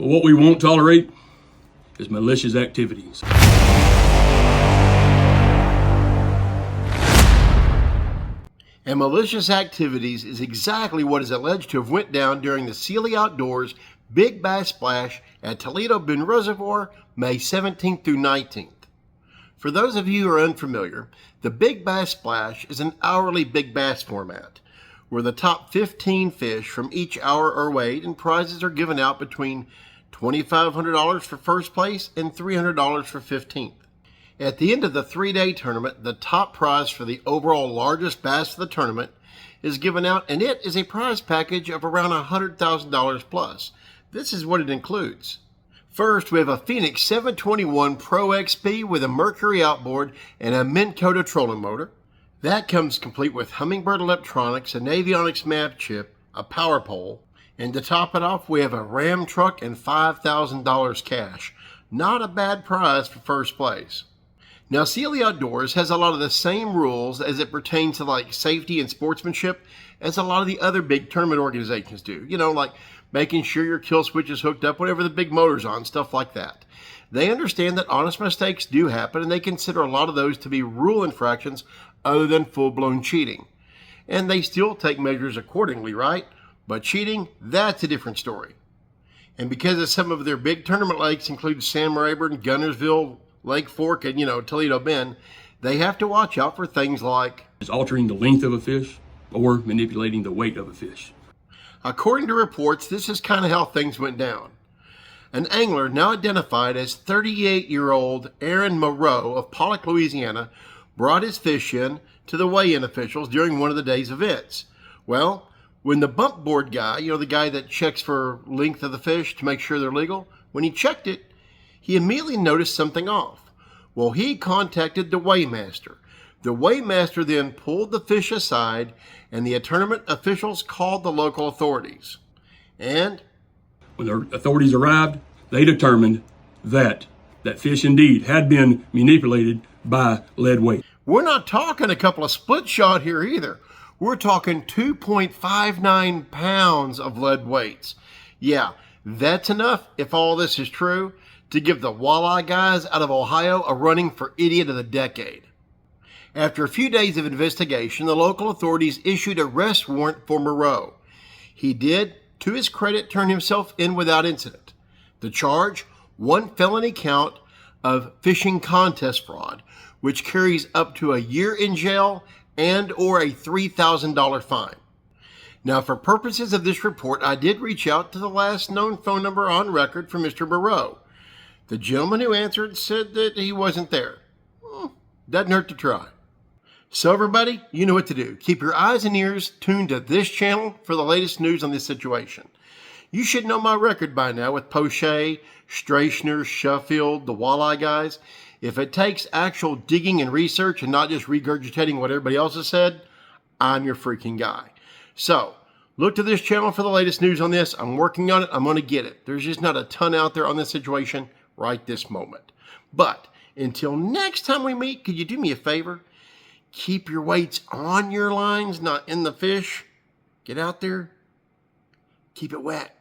But what we won't tolerate is malicious activities. And malicious activities is exactly what is alleged to have went down during the Sealy Outdoors Big Bass Splash at Toledo Bend Reservoir, May 17th through 19th. For those of you who are unfamiliar, the Big Bass Splash is an hourly big bass format, where the top 15 fish from each hour are weighed and prizes are given out between $2,500 for first place and $300 for 15th. At the end of the 3-day tournament, the top prize for the overall largest bass of the tournament is given out, and it is a prize package of around $100,000 plus. This is what it includes. First, we have a Phoenix 721 Pro XP with a Mercury outboard and a Minn Kota trolling motor. That comes complete with Humminbird electronics, an avionics map chip, a power pole, and to top it off, we have a Ram truck and $5,000 cash. Not a bad prize for first place. Now, Sealy Outdoors has a lot of the same rules as it pertains to like safety and sportsmanship as a lot of the other big tournament organizations do. You know, like making sure your kill switch is hooked up whenever the big motor's on, stuff like that. They understand that honest mistakes do happen, and they consider a lot of those to be rule infractions other than full-blown cheating. And they still take measures accordingly, right? But cheating, that's a different story. And because of some of their big tournament lakes include Sam Rayburn, Gunnersville, Lake Fork, and, Toledo Bend, they have to watch out for things like altering the length of a fish or manipulating the weight of a fish. According to reports, this is kind of how things went down. An angler now identified as 38-year-old Aaron Mohr of Pollock, Louisiana, brought his fish in to the weigh-in officials during one of the day's events. Well, when the bump board guy, the guy that checks for length of the fish to make sure they're legal, when he checked it, he immediately noticed something off. Well, he contacted the weighmaster. The weighmaster then pulled the fish aside, and the tournament officials called the local authorities. And when the authorities arrived, they determined that that fish indeed had been manipulated by lead weight. We're not talking a couple of split shot here either. We're talking 2.59 pounds of lead weights. Yeah, that's enough, if all this is true, to give the walleye guys out of Ohio a running for Idiot of the Decade. After a few days of investigation, the local authorities issued an arrest warrant for Mohr. He did, to his credit, turn himself in without incident. The charge, one felony count of fishing contest fraud, which carries up to a year in jail and or a $3,000 fine. Now, for purposes of this report, I did reach out to the last known phone number on record for Mr. Mohr. The gentleman who answered said that he wasn't there. Doesn't hurt to try. So everybody, you know what to do. Keep your eyes and ears tuned to this channel for the latest news on this situation. You should know my record by now with Poche, Strachner, Sheffield, the walleye guys. If it takes actual digging and research and not just regurgitating what everybody else has said, I'm your freaking guy. So, look to this channel for the latest news on this. I'm working on it. I'm going to get it. There's just not a ton out there on this situation right this moment. But until next time we meet, could you do me a favor? Keep your weights on your lines, not in the fish. Get out there. Keep it wet.